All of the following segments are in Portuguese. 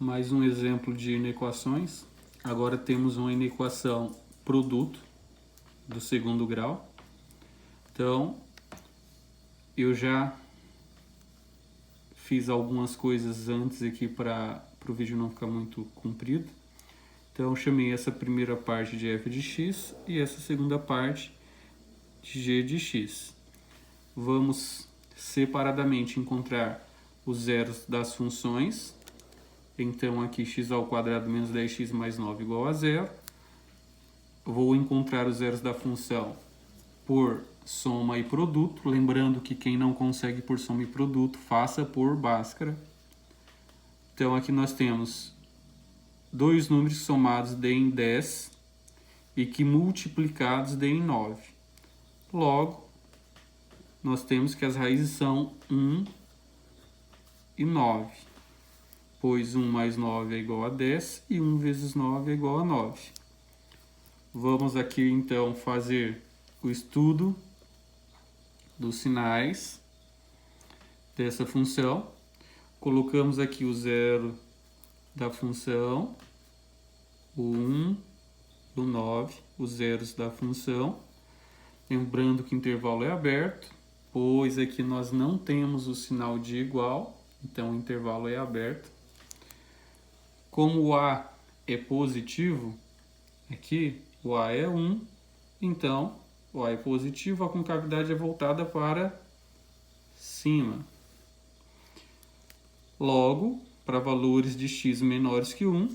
Mais um exemplo de inequações. Agora temos uma inequação produto do segundo grau. Então, eu já fiz algumas coisas antes aqui para o vídeo não ficar muito comprido. Então, eu chamei essa primeira parte de f de x e essa segunda parte de g de x. Vamos separadamente encontrar os zeros das funções. Então, aqui x ao quadrado menos 10x mais 9 igual a zero. Vou encontrar os zeros da função por soma e produto. Lembrando que quem não consegue por soma e produto, faça por Bhaskara. Então, aqui nós temos dois números somados deem 10 e que multiplicados deem 9. Logo, nós temos que as raízes são 1 e 9. Pois 1 mais 9 é igual a 10 e 1 vezes 9 é igual a 9. Vamos aqui então fazer o estudo dos sinais dessa função. Colocamos aqui o zero da função, o 1, o 9, os zeros da função. Lembrando que o intervalo é aberto, pois aqui nós não temos o sinal de igual, então o intervalo é aberto. Como o A é positivo, aqui o A é 1, então o A é positivo, a concavidade é voltada para cima. Logo, para valores de x menores que 1,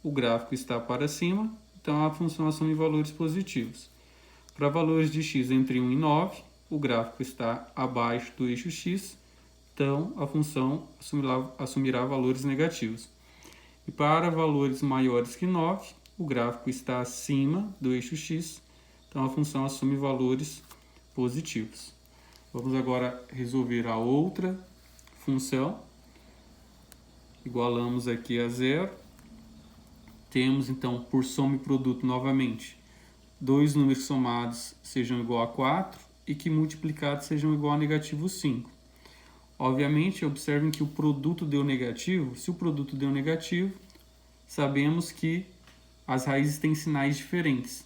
o gráfico está para cima, então a função assume valores positivos. Para valores de x entre 1 e 9, o gráfico está abaixo do eixo x, então a função assumirá valores negativos. E para valores maiores que 9, o gráfico está acima do eixo x, então a função assume valores positivos. Vamos agora resolver a outra função. Igualamos aqui a zero. Temos então por soma e produto novamente dois números somados sejam igual a 4 e que multiplicados sejam igual a negativo 5. Obviamente, observem que o produto deu negativo. Se o produto deu negativo, sabemos que as raízes têm sinais diferentes.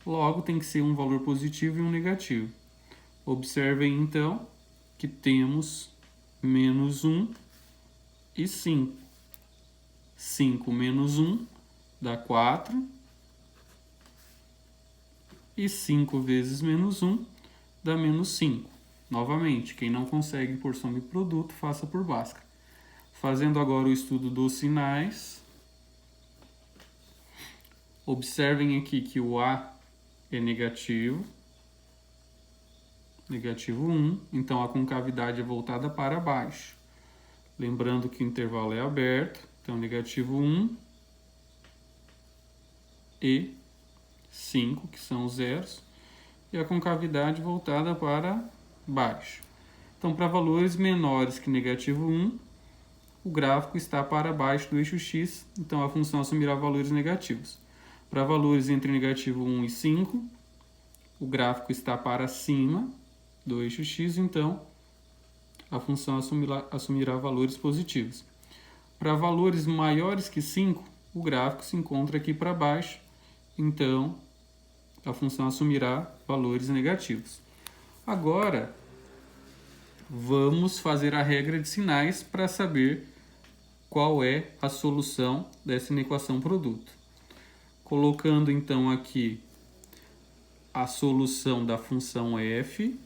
Logo, tem que ser um valor positivo e um negativo. Observem, então, que temos menos 1 e 5. 5 menos 1 dá 4. E 5 vezes menos 1 dá menos 5. Novamente, quem não consegue por soma e produto, faça por Bhaskara. Fazendo agora o estudo dos sinais. Observem aqui que o A é negativo. Negativo 1. Então, a concavidade é voltada para baixo. Lembrando que o intervalo é aberto. Então, negativo 1 e 5, que são os zeros. E a concavidade voltada para baixo. Então, para valores menores que negativo 1, o gráfico está para baixo do eixo x, então a função assumirá valores negativos. Para valores entre negativo 1 e 5, o gráfico está para cima do eixo x, então a função assumirá valores positivos. Para valores maiores que 5, o gráfico se encontra aqui para baixo, então a função assumirá valores negativos. Agora, vamos fazer a regra de sinais para saber qual é a solução dessa inequação produto. Colocando então aqui a solução da função f.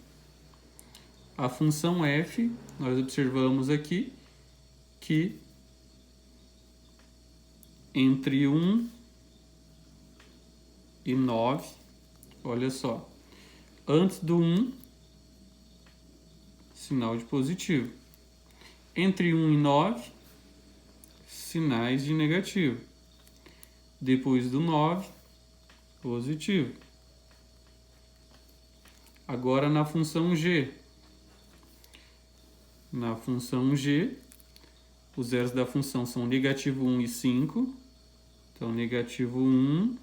A função f, nós observamos aqui que entre 1 e 9, olha só, antes do 1, sinal de positivo. Entre 1 e 9, sinais de negativo. Depois do 9, positivo. Agora na função g. Na função g, os zeros da função são negativo 1 e 5. Então, negativo 1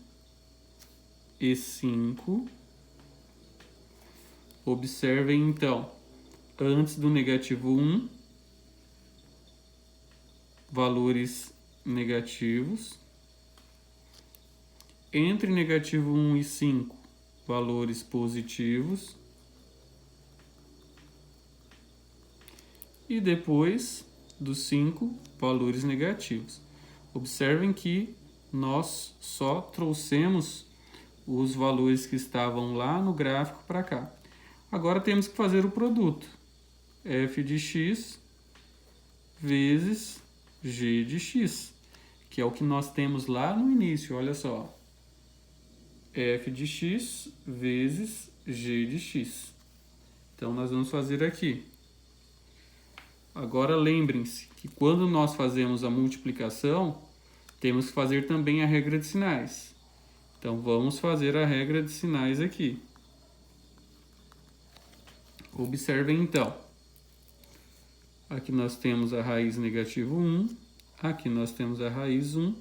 e 5. Observem, então, antes do negativo 1, valores negativos. Entre negativo 1 e 5, valores positivos. E depois dos 5, valores negativos. Observem que nós só trouxemos os valores que estavam lá no gráfico para cá. Agora temos que fazer o produto. F de x vezes g de x, que é o que nós temos lá no início, olha só. F de x vezes g de x. Então, nós vamos fazer aqui. Agora, lembrem-se que quando nós fazemos a multiplicação, temos que fazer também a regra de sinais. Então, vamos fazer a regra de sinais aqui. Observem, então. Aqui nós temos a raiz negativo 1. Aqui nós temos a raiz 1.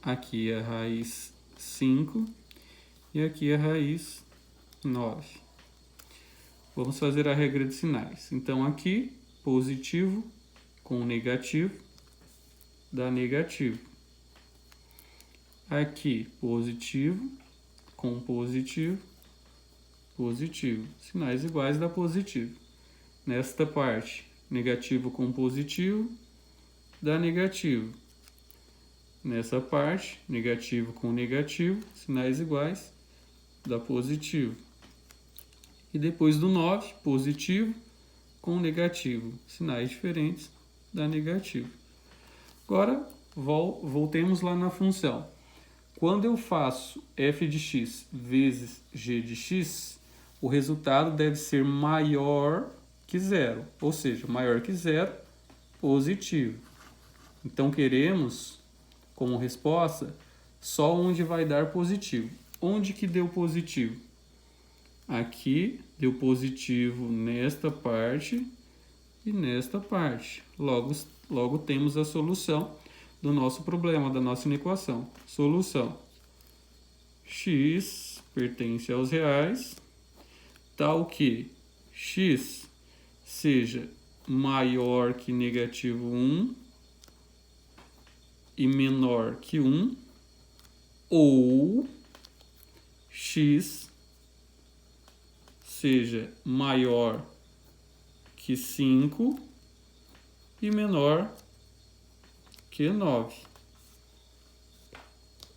Aqui a raiz 5 e aqui a raiz 9. Vamos fazer a regra de sinais. Então, aqui, positivo com negativo dá negativo. Aqui, positivo com positivo, positivo. Sinais iguais dá positivo. Nesta parte, negativo com positivo dá negativo. Nessa parte, negativo com negativo, sinais iguais, dá positivo. E depois do 9, positivo com negativo, sinais diferentes, dá negativo. Agora, voltemos lá na função. Quando eu faço f de x vezes g de x, o resultado deve ser maior que zero, ou seja, maior que zero, positivo. Então, queremos, como resposta, só onde vai dar positivo. Onde que deu positivo? Aqui deu positivo nesta parte e nesta parte. Logo temos a solução do nosso problema, da nossa equação. Solução. X pertence aos reais, tal que x seja maior que negativo 1 e menor que 1, ou x seja maior que 5 e menor que 9.